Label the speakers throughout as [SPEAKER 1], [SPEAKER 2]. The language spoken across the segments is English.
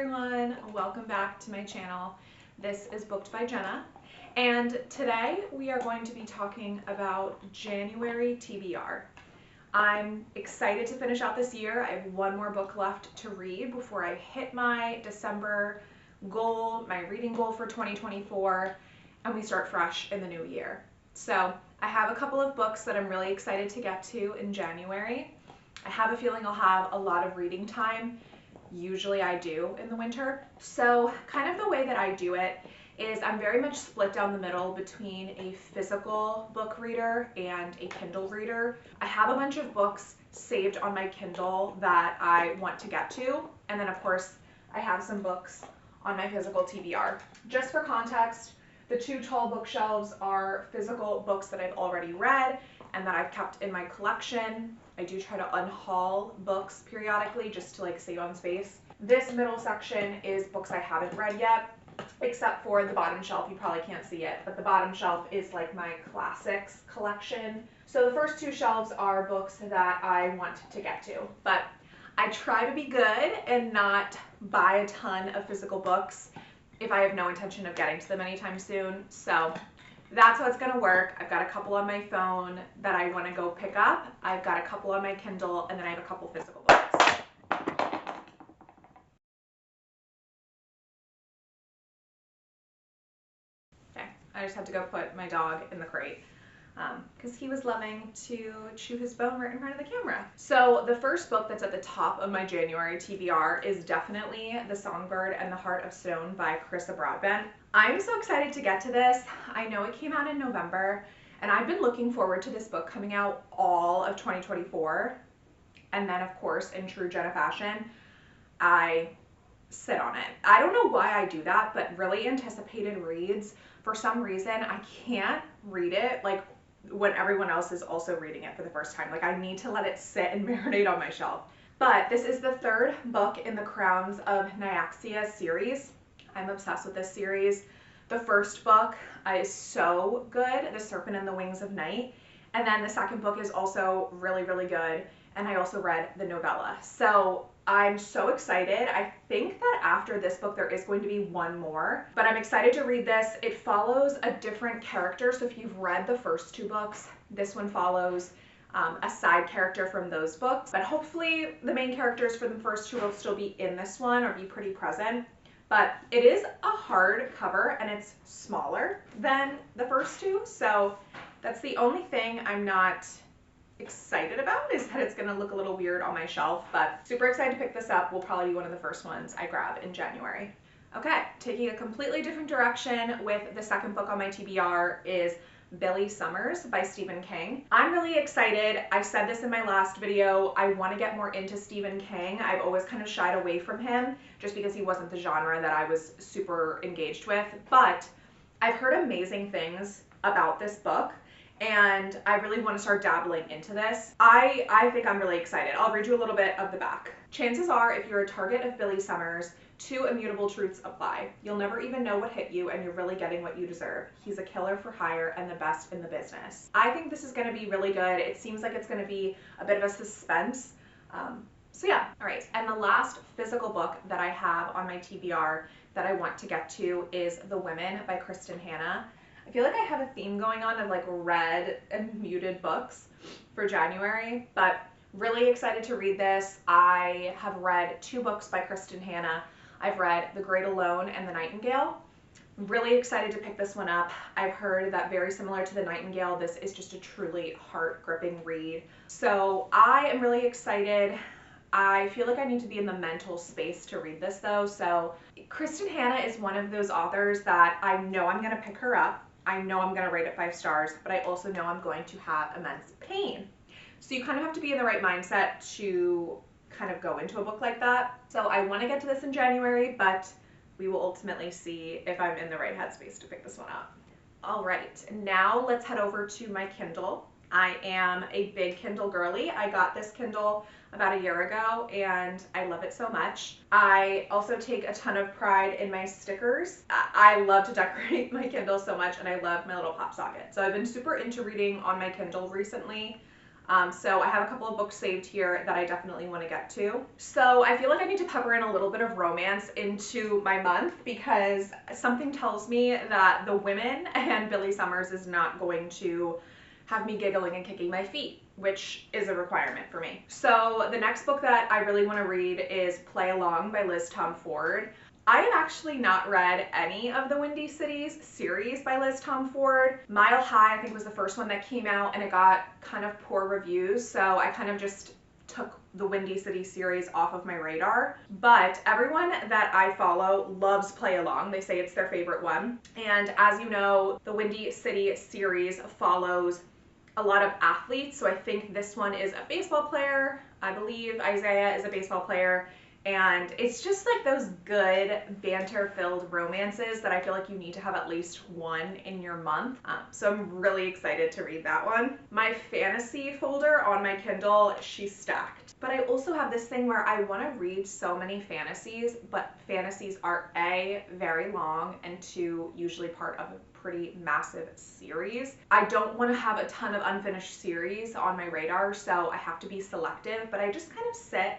[SPEAKER 1] everyone, welcome back to my channel. This is Booked by Jenna, and today we are going to be talking about January TBR. I'm excited to finish out this year. I have one more book left to read before I hit my December goal, my reading goal for 2024, and we start fresh in the new year. So I have a couple of books that I'm really excited to get to in January. I have a feeling I'll have a lot of reading time. Usually I do in the winter. So kind of the way that I do it is I'm very much split down the middle between a physical book reader and a Kindle reader. I have a bunch of books saved on my Kindle that I want to get to, and then of course I have some books on my physical TBR. Just for context, the two tall bookshelves are physical books that I've already read and that I've kept in my collection. I do try to unhaul books periodically just to save on space. This middle section is books I haven't read yet, except for the bottom shelf. You probably can't see it, but the bottom shelf is my classics collection. So the first two shelves are books that I want to get to, but I try to be good and not buy a ton of physical books if I have no intention of getting to them anytime soon. So that's how it's going to work. I've got a couple on my phone that I want to go pick up. I've got a couple on my Kindle, and then I have a couple physical books. Okay, I just had to go put my dog in the crate because he was loving to chew his bone right in front of the camera. So the first book that's at the top of my January TBR is definitely The Songbird and the Heart of Stone by Carissa Broadbent. I'm so excited to get to this. I know it came out in November, and I've been looking forward to this book coming out all of 2024. And then, of course, in true Jenna fashion, I sit on it. I don't know why I do that, but really anticipated reads, for some reason, I can't read it when everyone else is also reading it for the first time. I need to let it sit and marinate on my shelf. But this is the third book in the Crowns of Nyaxia series. I'm obsessed with this series. The first book is so good, The Serpent and the Wings of Night. And then the second book is also really, really good. And I also read the novella. So I'm so excited. I think that after this book, there is going to be one more, but I'm excited to read this. It follows a different character. So if you've read the first two books, this one follows a side character from those books. But hopefully the main characters for the first two will still be in this one or be pretty present. But it is a hard cover and it's smaller than the first two. So that's the only thing I'm not excited about, is that it's going to look a little weird on my shelf, but super excited to pick this up. Will probably be one of the first ones I grab in January. Okay, taking a completely different direction with the second book on my TBR is Billy Summers by Stephen King. I'm really excited. I said this in my last video. I want to get more into Stephen King. I've always kind of shied away from him just because he wasn't the genre that I was super engaged with, but I've heard amazing things about this book, and I really want to start dabbling into this. I think I'm really excited. I'll read you a little bit of the back. Chances are, if you're a target of Billy Summers, two immutable truths apply. You'll never even know what hit you, and you're really getting what you deserve. He's a killer for hire and the best in the business. I think this is going to be really good. It seems like it's going to be a bit of a suspense. So yeah, all right. And the last physical book that I have on my TBR that I want to get to is The Women by Kristen Hanna. I feel like I have a theme going on of read and muted books for January, but really excited to read this. I have read two books by Kristen Hanna. I've read The Great Alone and The Nightingale. Really excited to pick this one up. I've heard that very similar to The Nightingale, this is just a truly heart-gripping read. So I am really excited. I feel like I need to be in the mental space to read this though. So Kristen Hanna is one of those authors that I know I'm going to pick her up. I know I'm going to rate it 5 stars, but I also know I'm going to have immense pain. So you kind of have to be in the right mindset to kind of go into a book like that. So I want to get to this in January, but we will ultimately see if I'm in the right headspace to pick this one up. All right, now let's head over to my Kindle. I am a big Kindle girly. I got this Kindle about a year ago and I love it so much. I also take a ton of pride in my stickers. I love to decorate my Kindle so much, and I love my little pop socket. So I've been super into reading on my Kindle recently. So I have a couple of books saved here that I definitely want to get to. So I feel like I need to pepper in a little bit of romance into my month because something tells me that The Women and Billy Summers is not going to have me giggling and kicking my feet, which is a requirement for me. So the next book that I really want to read is Play Along by Liz Tom Ford. I have actually not read any of the Windy Cities series by Liz Tom Ford. Mile High, I think, was the first one that came out, and it got kind of poor reviews, so I kind of just took the Windy City series off of my radar. But everyone that I follow loves Play Along. They say it's their favorite one. And as you know, the Windy City series follows a lot of athletes, so I think this one is a baseball player. I believe Isaiah is a baseball player. And it's just like those good banter-filled romances that I feel like you need to have at least one in your month. So I'm really excited to read that one. My fantasy folder on my Kindle, she's stacked. But I also have this thing where I want to read so many fantasies, but fantasies are A, very long, and 2, usually part of a pretty massive series. I don't want to have a ton of unfinished series on my radar, so I have to be selective, but I just kind of sit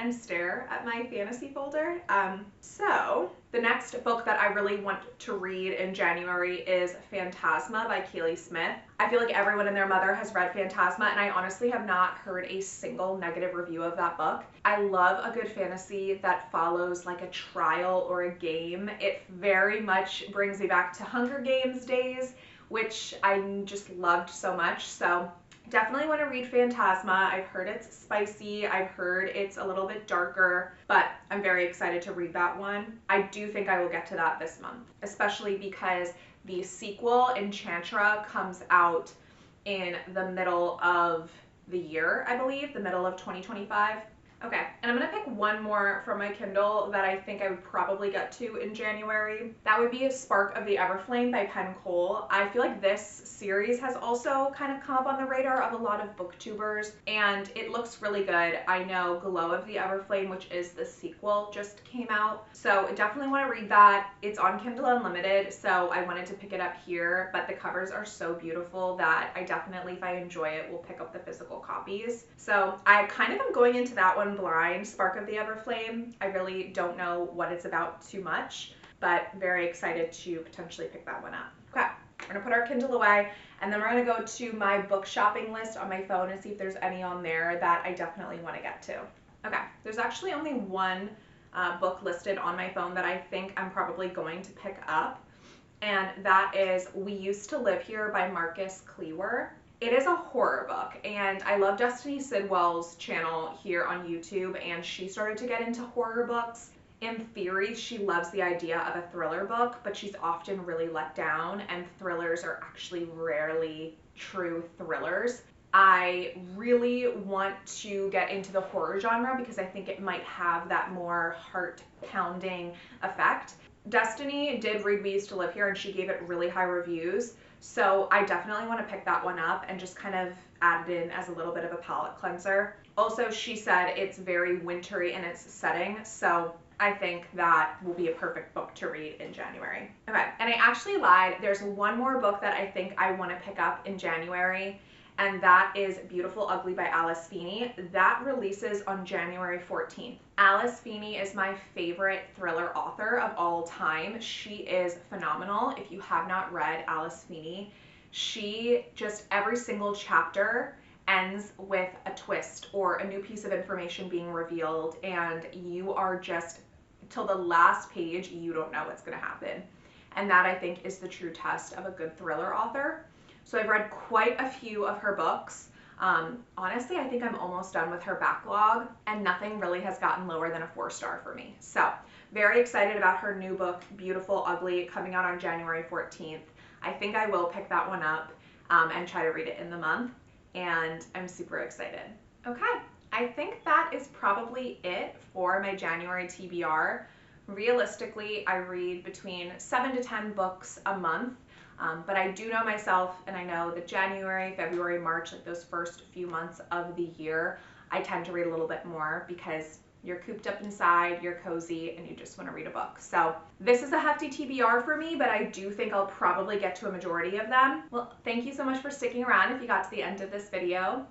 [SPEAKER 1] and stare at my fantasy folder. So the next book that I really want to read in January is Phantasma by Keely Smith. I feel like everyone and their mother has read Phantasma, and I honestly have not heard a single negative review of that book. I love a good fantasy that follows like a trial or a game. It very much brings me back to Hunger Games days, which I just loved so much. So definitely want to read Phantasma. I've heard it's spicy. I've heard it's a little bit darker, but I'm very excited to read that one. I do think I will get to that this month, especially because the sequel, Enchantra, comes out in the middle of the year, I believe, the middle of 2025. Okay, and I'm going to pick one more from my Kindle that I think I would probably get to in January. That would be A Spark of the Everflame by Penn Cole. I feel like this series has also kind of come up on the radar of a lot of booktubers, and it looks really good. I know Glow of the Everflame, which is the sequel, just came out, so I definitely want to read that. It's on Kindle Unlimited, so I wanted to pick it up here, but the covers are so beautiful that I definitely, if I enjoy it, will pick up the physical copies. So I kind of am going into that one blind, Spark of the Everflame. I really don't know what it's about too much, but very excited to potentially pick that one up. Okay, we're gonna put our Kindle away, and then we're gonna go to my book shopping list on my phone and see if there's any on there that I definitely want to get to. Okay, there's actually only one book listed on my phone that I think I'm probably going to pick up, and that is We Used to Live Here by Marcus Cleaver. It is a horror book, and I love Destiny Sidwell's channel here on YouTube, and she started to get into horror books. In theory, she loves the idea of a thriller book, but she's often really let down, and thrillers are actually rarely true thrillers. I really want to get into the horror genre because I think it might have that more heart-pounding effect. Destiny did read We Used to Live Here, and she gave it really high reviews. So I definitely want to pick that one up and just kind of add it in as a little bit of a palate cleanser. Also, she said it's very wintry in its setting, so I think that will be a perfect book to read in January. Okay, and I actually lied. There's one more book that I think I want to pick up in January, and that is Beautiful Ugly by Alice Feeney. That releases on January 14th. Alice Feeney is my favorite thriller author of all time. She is phenomenal. If you have not read Alice Feeney, she just, every single chapter ends with a twist or a new piece of information being revealed, and you are just, till the last page, you don't know what's going to happen. And that, I think, is the true test of a good thriller author. So I've read quite a few of her books. Honestly, I think I'm almost done with her backlog, and nothing really has gotten lower than a 4-star for me. So very excited about her new book, Beautiful Ugly, coming out on January 14th. I think I will pick that one up and try to read it in the month, and I'm super excited. Okay, I think that is probably it for my January TBR. Realistically, I read between 7 to 10 books a month. But I do know myself, and I know that January, February, March, like those first few months of the year, I tend to read a little bit more because you're cooped up inside, you're cozy, and you just want to read a book. So this is a hefty TBR for me, but I do think I'll probably get to a majority of them. Well, thank you so much for sticking around if you got to the end of this video.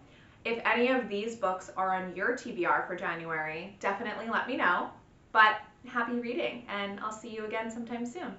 [SPEAKER 1] If any of these books are on your TBR for January, definitely let me know. But happy reading, and I'll see you again sometime soon.